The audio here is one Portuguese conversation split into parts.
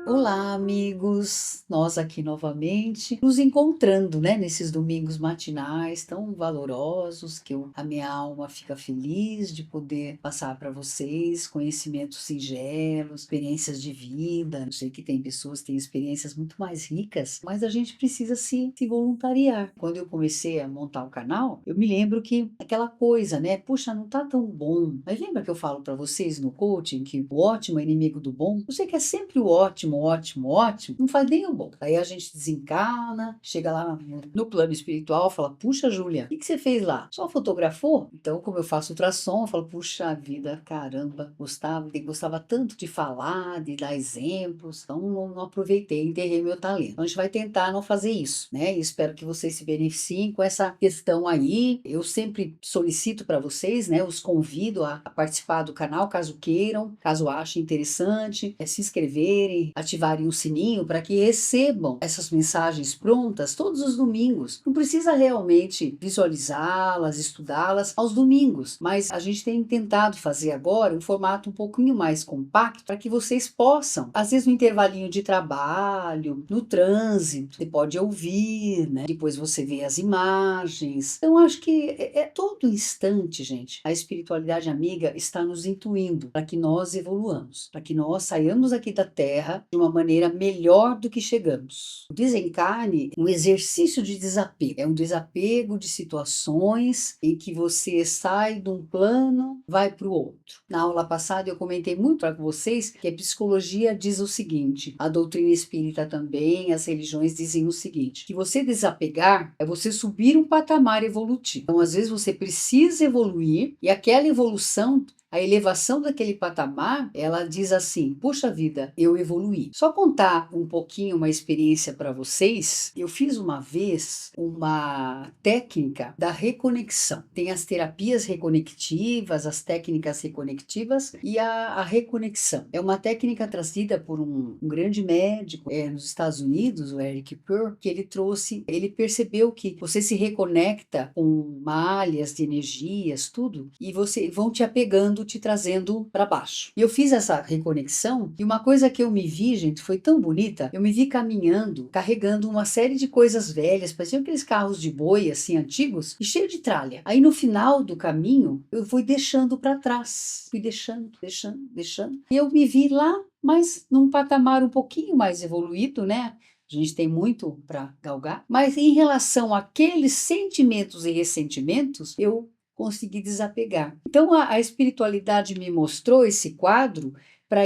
Olá, amigos! Nós aqui novamente nos encontrando, né, nesses domingos matinais tão valorosos que a minha alma fica feliz de poder passar para vocês conhecimentos singelos, experiências de vida. Eu sei que tem pessoas que têm experiências muito mais ricas, mas a gente precisa se voluntariar. Quando eu comecei a montar o canal, eu me lembro que aquela coisa, né? Puxa, não tá tão bom. Mas lembra que eu falo para vocês no coaching que o ótimo é inimigo do bom? Você quer sempre o ótimo, ótimo, ótimo, não faz nem o bom. Aí a gente desencarna, chega lá no plano espiritual, fala: puxa, Júlia, o que você fez lá? Só fotografou? Então, como eu faço ultrassom, eu falo: puxa vida, caramba, gostava tanto de falar, de dar exemplos, então não aproveitei, enterrei meu talento. Então a gente vai tentar não fazer isso, né? E espero que vocês se beneficiem com essa questão aí. Eu sempre solicito para vocês, né? Os convido a participar do canal, caso queiram, caso achem interessante, se inscreverem, ativarem o sininho para que recebam essas mensagens prontas todos os domingos. Não precisa realmente visualizá-las, estudá-las aos domingos, mas a gente tem tentado fazer agora um formato um pouquinho mais compacto para que vocês possam, às vezes no intervalinho de trabalho, no trânsito, você pode ouvir, né? Depois você vê as imagens. Então acho que é todo instante, gente. A espiritualidade amiga está nos intuindo para que nós evoluamos, para que nós saiamos aqui da Terra de uma maneira melhor do que chegamos. O desencarne é um exercício de desapego, é um desapego de situações em que você sai de um plano, vai para o outro. Na aula passada eu comentei muito para vocês que a psicologia diz o seguinte, a doutrina espírita também, as religiões dizem o seguinte, que você desapegar é você subir um patamar evolutivo. Então, às vezes você precisa evoluir e aquela evolução, a elevação daquele patamar, ela diz assim: puxa vida, eu evoluí. Só contar um pouquinho uma experiência para vocês. Eu fiz uma vez uma técnica da reconexão. Tem as terapias reconectivas, as técnicas reconectivas e a reconexão. É uma técnica trazida por um grande médico nos Estados Unidos, o Eric Pearl, que ele percebeu que você se reconecta com malhas de energias, tudo, e você vão te apegando, te trazendo para baixo. E eu fiz essa reconexão e uma coisa que eu me vi, gente, foi tão bonita. Eu me vi caminhando, carregando uma série de coisas velhas, pareciam aqueles carros de boi assim antigos e cheio de tralha. Aí no final do caminho eu fui deixando para trás, fui deixando, deixando. E eu me vi lá, mas num patamar um pouquinho mais evoluído, né? A gente tem muito para galgar, mas em relação àqueles sentimentos e ressentimentos, eu consegui desapegar. Então a espiritualidade me mostrou esse quadro para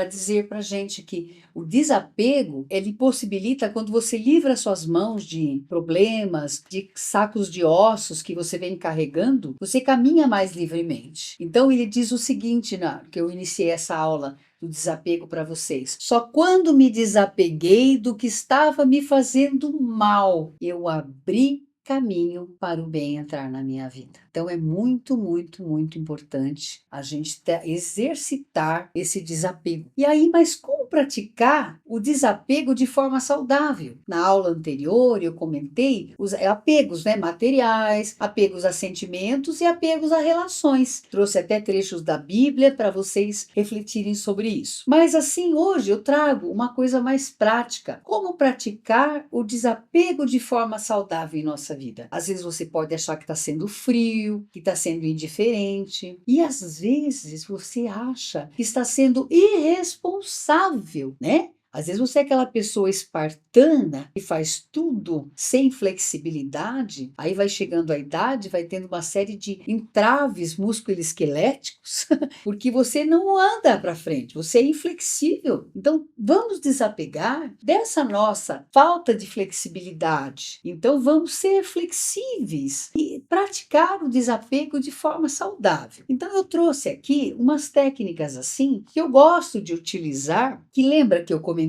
dizer para a gente que o desapego ele possibilita quando você livra suas mãos de problemas, de sacos de ossos que você vem carregando, você caminha mais livremente. Então ele diz o seguinte, que eu iniciei essa aula do desapego para vocês. Só quando me desapeguei do que estava me fazendo mal, eu abri caminho para o bem entrar na minha vida. Então é muito, muito, muito importante a gente exercitar esse desapego. E aí, mas como praticar o desapego de forma saudável? Na aula anterior eu comentei os apegos, né, materiais, apegos a sentimentos e apegos a relações. Trouxe até trechos da Bíblia para vocês refletirem sobre isso. Mas assim, hoje eu trago uma coisa mais prática. Como praticar o desapego de forma saudável em nossa vida? Às vezes você pode achar que está sendo frio, que está sendo indiferente, e às vezes você acha que está sendo irresponsável, né? Às vezes você é aquela pessoa espartana que faz tudo sem flexibilidade, aí vai chegando a idade, vai tendo uma série de entraves musculoesqueléticos, porque você não anda para frente, você é inflexível. Então, vamos desapegar dessa nossa falta de flexibilidade. Então, vamos ser flexíveis e praticar o desapego de forma saudável. Então, eu trouxe aqui umas técnicas assim que eu gosto de utilizar, que lembra que eu comentei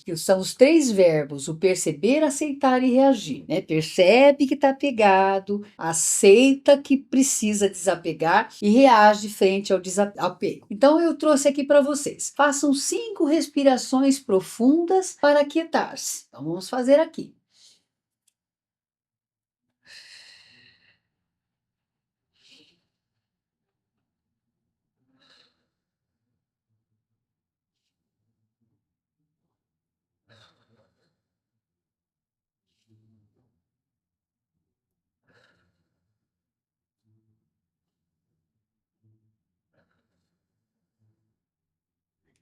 que são os três verbos, o perceber, aceitar e reagir, né? Percebe que está pegado, aceita que precisa desapegar e reage frente ao desapego. Então eu trouxe aqui para vocês. Façam 5 respirações profundas para aquietar-se. Então vamos fazer aqui.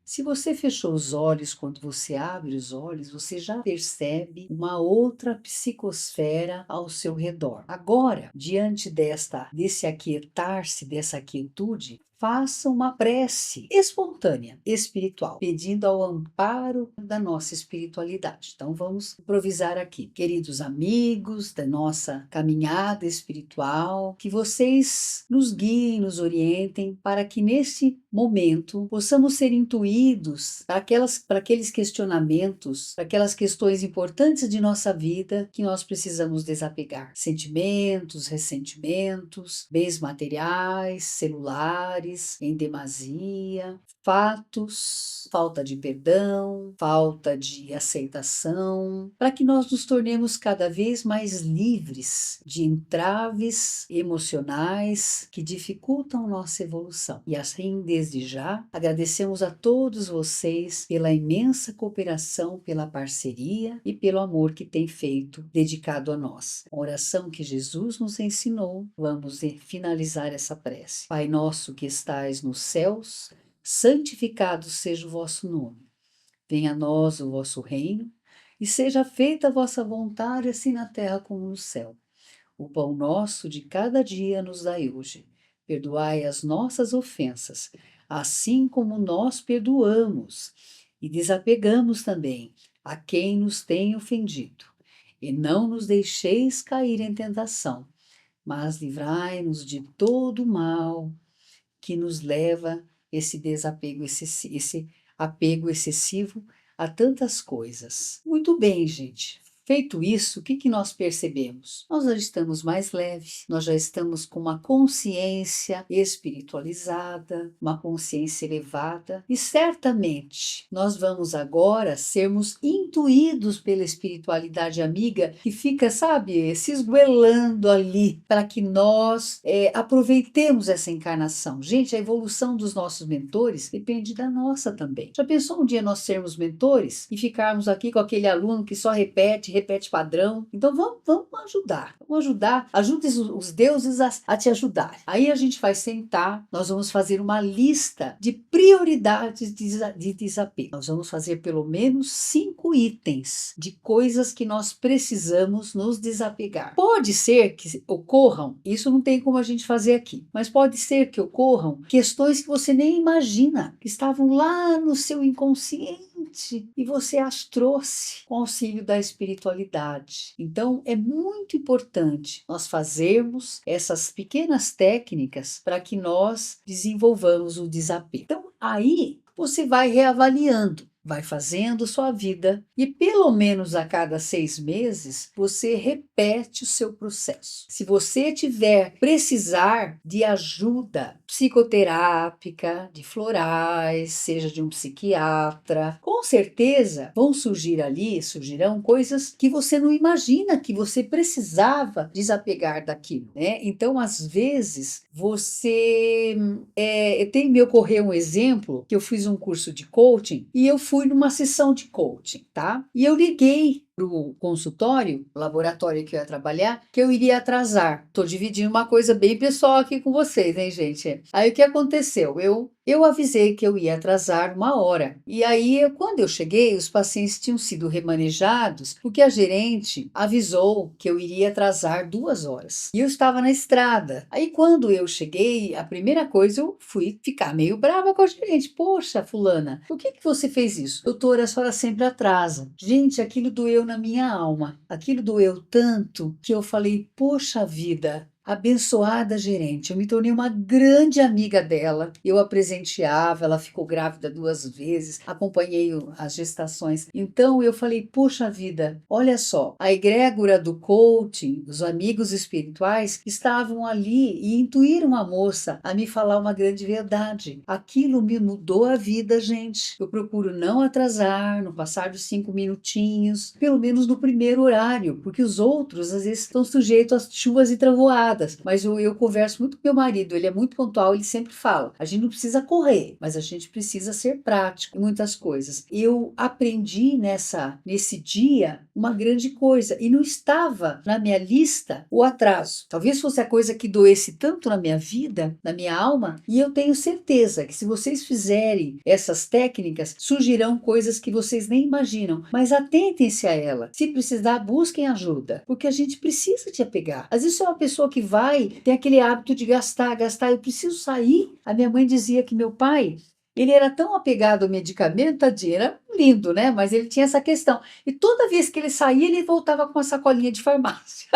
Se você fechou os olhos, quando você abre os olhos, você já percebe uma outra psicosfera ao seu redor. Agora, diante desse aquietar-se, dessa quietude, faça uma prece espontânea, espiritual, pedindo ao amparo da nossa espiritualidade. Então vamos improvisar aqui. Queridos amigos da nossa caminhada espiritual, que vocês nos guiem, nos orientem para que nesse momento possamos ser intuídos para aqueles questionamentos, para aquelas questões importantes de nossa vida que nós precisamos desapegar. Sentimentos, ressentimentos, bens materiais, celulares, em demasia, fatos, falta de perdão, falta de aceitação, para que nós nos tornemos cada vez mais livres de entraves emocionais que dificultam nossa evolução. E assim, desde já, agradecemos a todos vocês pela imensa cooperação, pela parceria e pelo amor que tem feito, dedicado a nós. A oração que Jesus nos ensinou, vamos finalizar essa prece. Pai nosso que estais nos céus, santificado seja o vosso nome. Venha a nós o vosso reino, e seja feita a vossa vontade, assim na terra como no céu. O pão nosso de cada dia nos dai hoje. Perdoai as nossas ofensas, assim como nós perdoamos, e desapegamos também a quem nos tem ofendido. E não nos deixeis cair em tentação, mas livrai-nos de todo o mal que nos leva esse apego excessivo a tantas coisas. Muito bem, gente. Feito isso, o que nós percebemos? Nós já estamos mais leves, nós já estamos com uma consciência espiritualizada, uma consciência elevada, e certamente nós vamos agora sermos intuídos pela espiritualidade amiga que fica, sabe, se esguelando ali para que nós aproveitemos essa encarnação. Gente, a evolução dos nossos mentores depende da nossa também. Já pensou um dia nós sermos mentores e ficarmos aqui com aquele aluno que só repete padrão? Então vamos ajudar, ajude os deuses a te ajudar. Aí a gente vai sentar, nós vamos fazer uma lista de prioridades de desapego. Nós vamos fazer pelo menos 5 itens de coisas que nós precisamos nos desapegar. Pode ser que ocorram, isso não tem como a gente fazer aqui, mas pode ser que ocorram questões que você nem imagina, que estavam lá no seu inconsciente e você as trouxe com o auxílio da espiritualidade. Então, é muito importante nós fazermos essas pequenas técnicas para que nós desenvolvamos o desapego. Então, aí você vai reavaliando, vai fazendo sua vida e pelo menos a cada 6 meses você repete o seu processo. Se você precisar de ajuda psicoterápica, de florais, seja de um psiquiatra, com certeza surgirão coisas que você não imagina que você precisava desapegar daquilo, né? Então, às vezes, me ocorreu um exemplo que eu fiz um curso de coaching e eu fui numa sessão de coaching, tá? E eu liguei para o consultório, laboratório que eu ia trabalhar, que eu iria atrasar. Estou dividindo uma coisa bem pessoal aqui com vocês, hein, gente? Aí o que aconteceu? Eu avisei que eu ia atrasar 1 hora. E aí, quando eu cheguei, os pacientes tinham sido remanejados, porque a gerente avisou que eu iria atrasar 2 horas. E eu estava na estrada. Aí, quando eu cheguei, a primeira coisa, eu fui ficar meio brava com a gerente. Poxa, fulana, por que você fez isso? Doutora, a senhora sempre atrasa. Gente, aquilo doeu na minha alma. Aquilo doeu tanto que eu falei, poxa vida, abençoada gerente, eu me tornei uma grande amiga dela, eu a presenteava, ela ficou grávida 2 vezes, acompanhei as gestações, então eu falei, poxa vida, olha só, a egrégora do coaching, os amigos espirituais estavam ali e intuíram a moça a me falar uma grande verdade, aquilo me mudou a vida, gente. Eu procuro não atrasar, não passar dos 5 minutinhos, pelo menos no primeiro horário, porque os outros às vezes estão sujeitos a chuvas e trovoadas. ocupadas, mas eu converso muito com meu marido, ele é muito pontual, ele sempre fala, a gente não precisa correr, mas a gente precisa ser prático em muitas coisas. Eu aprendi nesse dia uma grande coisa, e não estava na minha lista o atraso. Talvez fosse a coisa que doesse tanto na minha vida, na minha alma, e eu tenho certeza que se vocês fizerem essas técnicas, surgirão coisas que vocês nem imaginam, mas atentem-se a ela. Se precisar, busquem ajuda, porque a gente precisa te apegar. Às vezes é uma pessoa que tem aquele hábito de gastar, gastar, eu preciso sair. A minha mãe dizia que meu pai, ele era tão apegado ao medicamento, tadinho, era lindo, né? Mas ele tinha essa questão. E toda vez que ele saía, ele voltava com uma sacolinha de farmácia.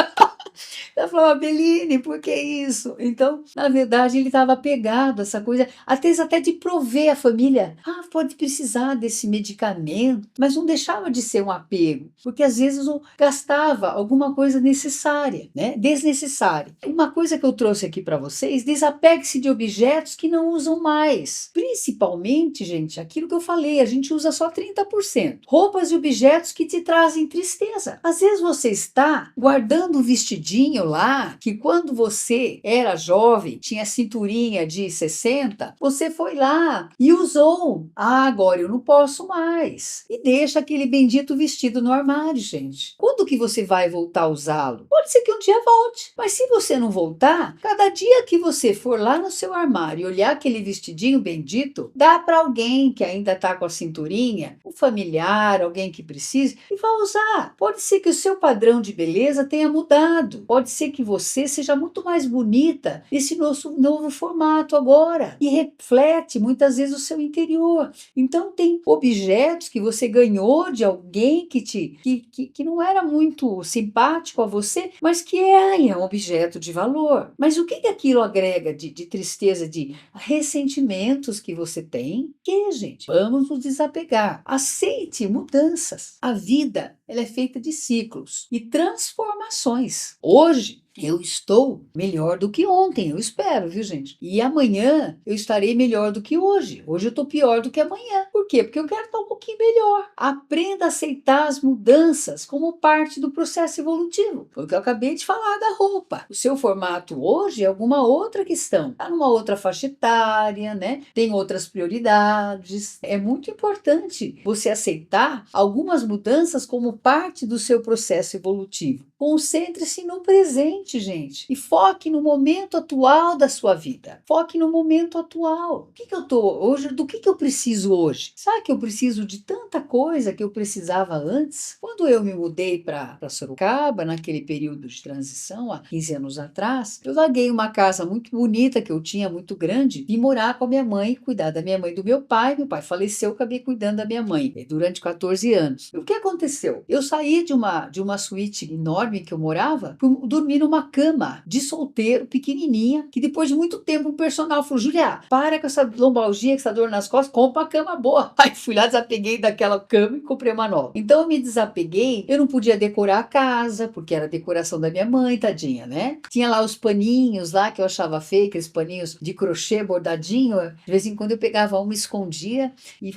Ela falava, Beline, por que isso? Então, na verdade, ele estava apegado a essa coisa, até de prover a família. Ah, pode precisar desse medicamento, mas não deixava de ser um apego, porque às vezes eu gastava alguma coisa necessária, né? Desnecessária. Uma coisa que eu trouxe aqui para vocês, desapegue-se de objetos que não usam mais. Principalmente, gente, aquilo que eu falei, a gente usa só 30%. Roupas e objetos que te trazem tristeza. Às vezes você está guardando um vestidinho lá, que quando você era jovem, tinha cinturinha de 60, você foi lá e usou. Ah, agora eu não posso mais. E deixa aquele bendito vestido no armário, gente. Quando que você vai voltar a usá-lo? Pode ser que um dia volte, mas se você não voltar, cada dia que você for lá no seu armário e olhar aquele vestidinho bendito, dá para alguém que ainda está com a cinturinha, um familiar, alguém que precise, e vai usar. Pode ser que o seu padrão de beleza tenha mudado. Pode ser que você seja muito mais bonita nesse novo formato agora e reflete muitas vezes o seu interior. Então tem objetos que você ganhou de alguém que não era muito simpático a você, mas que é um objeto de valor. Mas o que aquilo agrega de tristeza, de ressentimentos que você tem? Que, gente, vamos nos desapegar. Aceite mudanças. A vida, ela é feita de ciclos e transformações. Hoje, eu estou melhor do que ontem, eu espero, viu, gente? E amanhã eu estarei melhor do que hoje. Hoje eu estou pior do que amanhã. Por quê? Porque eu quero estar um pouquinho melhor. Aprenda a aceitar as mudanças como parte do processo evolutivo. Foi o que eu acabei de falar da roupa. O seu formato hoje é alguma outra questão. Está numa outra faixa etária, né? Tem outras prioridades. É muito importante você aceitar algumas mudanças como parte do seu processo evolutivo. Concentre-se no presente, gente, e foque no momento atual da sua vida. Foque no momento atual. O que eu tô hoje? Do que eu preciso hoje? Sabe que eu preciso de tanta coisa que eu precisava antes? Quando eu me mudei para Sorocaba, naquele período de transição, há 15 anos atrás, eu larguei uma casa muito bonita que eu tinha, muito grande, e morar com a minha mãe, cuidar da minha mãe e do meu pai. Meu pai faleceu, eu acabei cuidando da minha mãe durante 14 anos. E o que aconteceu? Eu saí de uma suíte enorme que eu morava, fui dormir numa cama de solteiro, pequenininha, que depois de muito tempo o personal falou, Julia, para com essa lombalgia, com essa dor nas costas, compra uma cama boa. Aí fui lá, desapeguei daquela cama e comprei uma nova. Então eu me desapeguei, eu não podia decorar a casa, porque era a decoração da minha mãe, tadinha, né? Tinha lá os paninhos lá, que eu achava feio, aqueles paninhos de crochê bordadinho, de vez em quando eu pegava uma, escondia e,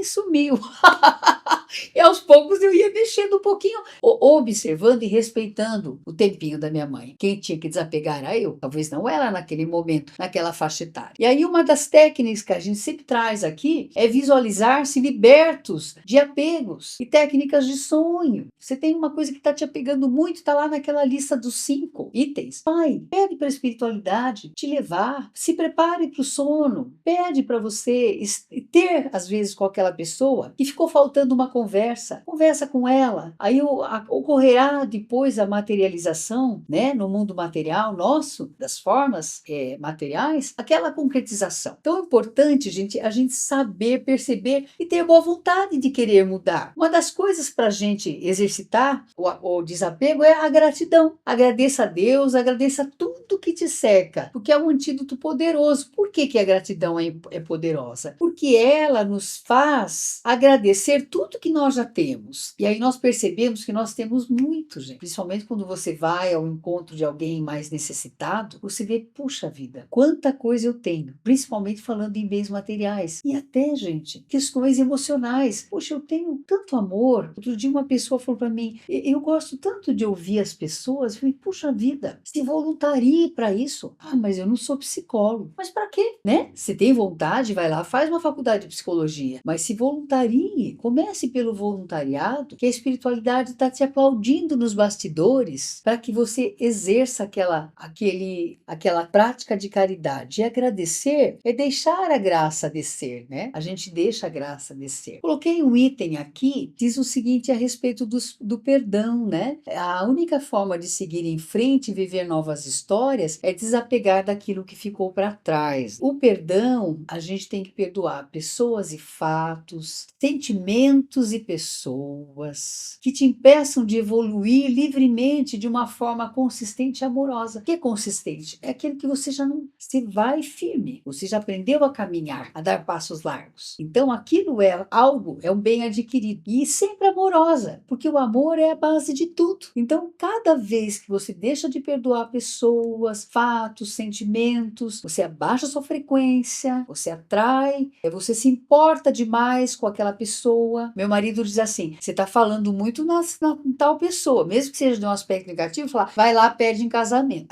sumiu. E aos poucos eu ia mexendo um pouquinho, observando e respeitando o tempinho da minha mãe. Quem tinha que desapegar era eu, talvez não ela naquele momento, naquela faixa etária. E aí uma das técnicas que a gente sempre traz aqui é visualizar-se libertos de apegos e técnicas de sonho. Você tem uma coisa que está te apegando muito, está lá naquela lista dos 5 itens. Pai, pede para a espiritualidade te levar, se prepare para o sono, pede para você ter, às vezes, com aquela pessoa que ficou faltando uma conversa com ela, aí ocorrerá depois a materialização, né, no mundo material nosso, das formas materiais, aquela concretização. Então é importante, gente, a gente saber, perceber e ter boa vontade de querer mudar. Uma das coisas para a gente exercitar o desapego é a gratidão. Agradeça a Deus, agradeça tudo que te cerca, porque é um antídoto poderoso. Por que a gratidão é poderosa? Porque ela nos faz agradecer tudo que nós já temos. E aí nós percebemos que nós temos muito, gente. Principalmente quando você vai ao encontro de alguém mais necessitado, você vê, puxa vida, quanta coisa eu tenho. Principalmente falando em bens materiais. E até, gente, questões emocionais. Poxa, eu tenho tanto amor. Outro dia uma pessoa falou para mim, eu gosto tanto de ouvir as pessoas. Eu falei, puxa vida, se voluntarie para isso. Ah, mas eu não sou psicólogo. Mas para quê, né? Se tem vontade, vai lá, faz uma faculdade de psicologia. Mas se voluntarie, comece pelo voluntariado, que a espiritualidade está te aplaudindo nos bastidores para que você exerça aquela prática de caridade. E agradecer é deixar a graça descer, né? A gente deixa a graça descer. Coloquei um item aqui, diz o seguinte a respeito do perdão, né? A única forma de seguir em frente e viver novas histórias é desapegar daquilo que ficou para trás. O perdão, a gente tem que perdoar pessoas e fatos, sentimentos e pessoas que te impeçam de evoluir livremente de uma forma consistente e amorosa. O que é consistente? É aquele que você já não... Você vai firme, você já aprendeu a caminhar, a dar passos largos. Então aquilo é algo, é um bem adquirido e sempre amorosa, porque o amor é a base de tudo. Então cada vez que você deixa de perdoar pessoas, fatos, sentimentos, você abaixa a sua frequência, você atrai, você se importa demais com aquela pessoa. Meu marido diz assim, você está falando muito na tal pessoa, mesmo que seja de um aspecto negativo, fala, vai lá, pede em casamento.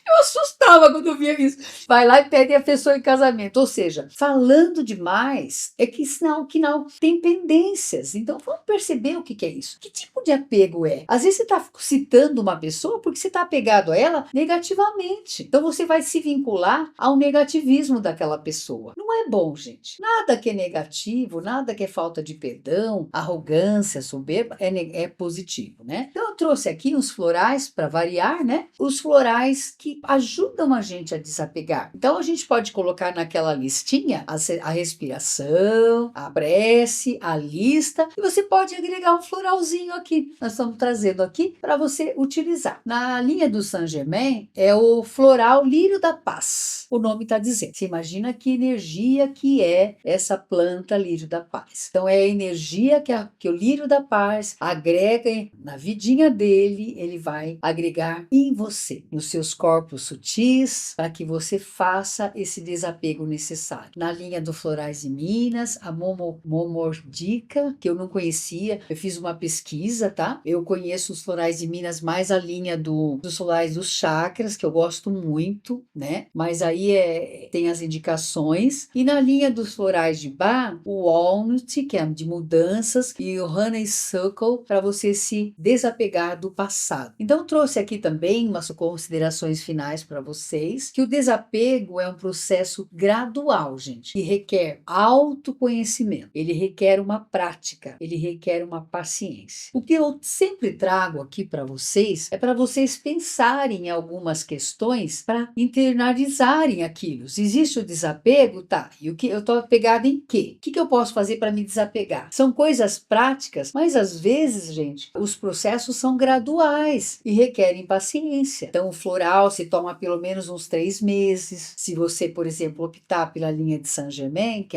Eu assustava quando eu via isso. Vai lá e pede a pessoa em casamento. Ou seja, falando demais é que sinal que não tem pendências. Então vamos perceber o que é isso. Que tipo de apego é? Às vezes você está citando uma pessoa porque você está apegado a ela negativamente. Então você vai se vincular ao negativismo daquela pessoa. Não é bom, gente. Nada que é negativo, nada que é falta de perdão, arrogância, soberba é positivo, né? Então eu trouxe aqui uns florais para variar, né? Os florais que ajudam a gente a desapegar. Então a gente pode colocar naquela listinha a respiração, a prece, a lista, e você pode agregar um floralzinho aqui. Nós estamos trazendo aqui para você utilizar. Na linha do Saint Germain é o floral lírio da paz. O nome está dizendo. Você imagina que energia que é essa planta lírio da paz. Então é a energia que o lírio da paz agrega na vidinha dele, ele vai agregar em você, nos seus corpos sutis, para que você faça esse desapego necessário. Na linha do Florais de Minas, a Momordica, que eu não conhecia, eu fiz uma pesquisa, tá? Eu conheço os Florais de Minas mais a linha dos florais dos chakras, que eu gosto muito, né? Mas aí tem as indicações. E na linha dos florais de Bach, o Walnut, que é de mudanças, e o Honeysuckle, para você se desapegar do passado. Então, trouxe aqui também umas considerações finais para vocês, que o desapego é um processo gradual, gente, que requer autoconhecimento, ele requer uma prática, ele requer uma paciência. O que eu sempre trago aqui para vocês é para vocês pensarem em algumas questões para internalizarem aquilo. Se existe o desapego, tá, e o que eu estou apegada em quê? O que eu posso fazer para me desapegar? São coisas práticas, mas às vezes, gente, os processos são graduais e requerem paciência. Então, o floral se toma pelo menos uns 3 meses. Se você, por exemplo, optar pela linha de Saint Germain,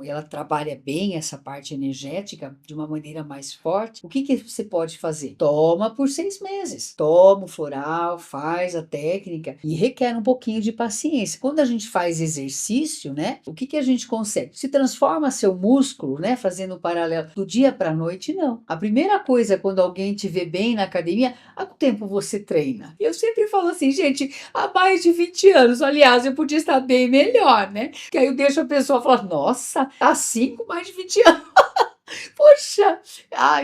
ela trabalha bem essa parte energética de uma maneira mais forte, o que você pode fazer? Toma por 6 meses. Toma o floral, faz a técnica e requer um pouquinho de paciência. Quando a gente faz exercício, né? O que a gente consegue? Se transforma seu músculo, né? Fazendo um paralelo do dia para a noite, não. A primeira coisa, quando alguém te vê bem na academia, há quanto tempo você treina? Eu sempre falo assim, gente, há mais de 20 anos. Aliás, eu podia estar bem melhor, né? Que aí eu deixo a pessoa falar, nossa, assim com mais de 20 anos. Poxa!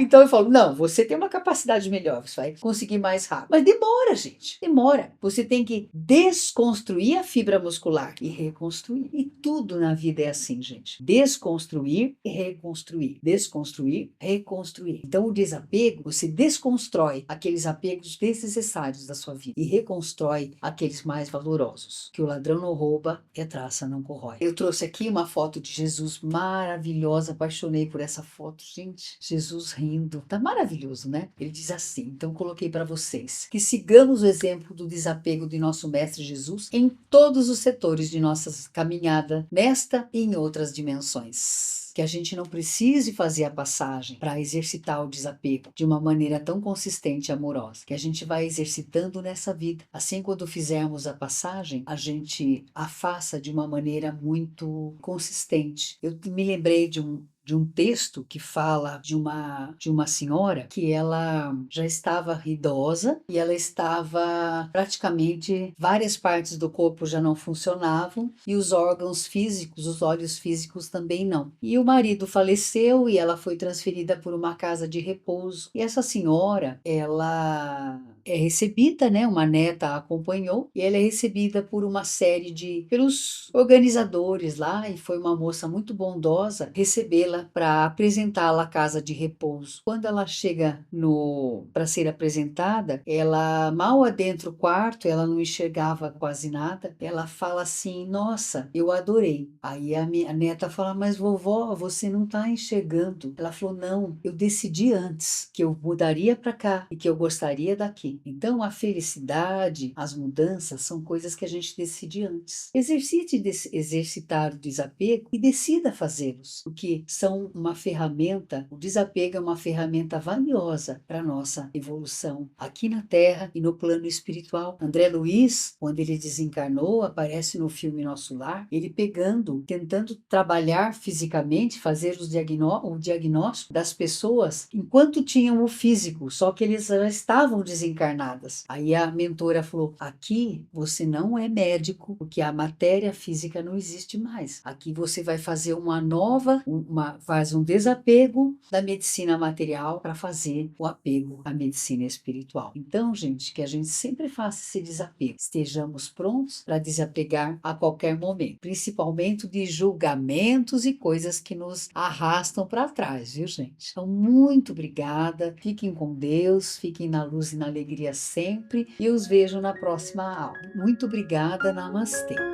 Então eu falo, não, você tem uma capacidade melhor, você vai conseguir mais rápido. Mas demora, gente, demora. Você tem que desconstruir a fibra muscular e reconstruir. E tudo na vida é assim, gente. Desconstruir e reconstruir. Desconstruir, reconstruir. Então o desapego, você desconstrói aqueles apegos desnecessários da sua vida e reconstrói aqueles mais valorosos. Que o ladrão não rouba e a traça não corrói. Eu trouxe aqui uma foto de Jesus maravilhosa, apaixonei por essa foto, gente, Jesus rindo, tá maravilhoso, né? Ele diz assim, então coloquei para vocês, que sigamos o exemplo do desapego de nosso Mestre Jesus em todos os setores de nossas caminhadas passada, nesta e em outras dimensões. Que a gente não precise fazer a passagem para exercitar o desapego de uma maneira tão consistente e amorosa, que a gente vai exercitando nessa vida. Assim, quando fizermos a passagem, a gente a faça de uma maneira muito consistente. Eu me lembrei de um texto que fala de uma senhora que ela já estava idosa e ela estava praticamente, várias partes do corpo já não funcionavam e os órgãos físicos, os olhos físicos também não. E o marido faleceu e ela foi transferida por uma casa de repouso. E essa senhora, ela é recebida, né? Uma neta a acompanhou e ela é recebida por uma série pelos organizadores lá, e foi uma moça muito bondosa recebê-la para apresentá-la à casa de repouso. Quando ela chega para ser apresentada, ela mal adentra o quarto, ela não enxergava quase nada. Ela fala assim: "Nossa, eu adorei". Aí a minha neta fala: "Mas vovó, você não está enxergando". Ela falou: "Não, eu decidi antes que eu mudaria para cá e que eu gostaria daqui". Então a felicidade, as mudanças são coisas que a gente decide antes. Exercite exercitar o desapego e decida fazê-los, porque são uma ferramenta, o desapego é uma ferramenta valiosa para a nossa evolução aqui na Terra e no plano espiritual. André Luiz, quando ele desencarnou, aparece no filme Nosso Lar, ele tentando trabalhar fisicamente, fazer o diagnóstico das pessoas enquanto tinham o físico, só que eles já estavam desencarnadas. Aí a mentora falou: "Aqui você não é médico, porque a matéria física não existe mais. Aqui você vai fazer faz um desapego da medicina material para fazer o apego à medicina espiritual". Então, gente, que a gente sempre faça esse desapego. Estejamos prontos para desapegar a qualquer momento, principalmente de julgamentos e coisas que nos arrastam para trás, viu, gente? Então, muito obrigada. Fiquem com Deus, fiquem na luz e na alegria sempre. E eu os vejo na próxima aula. Muito obrigada. Namastê.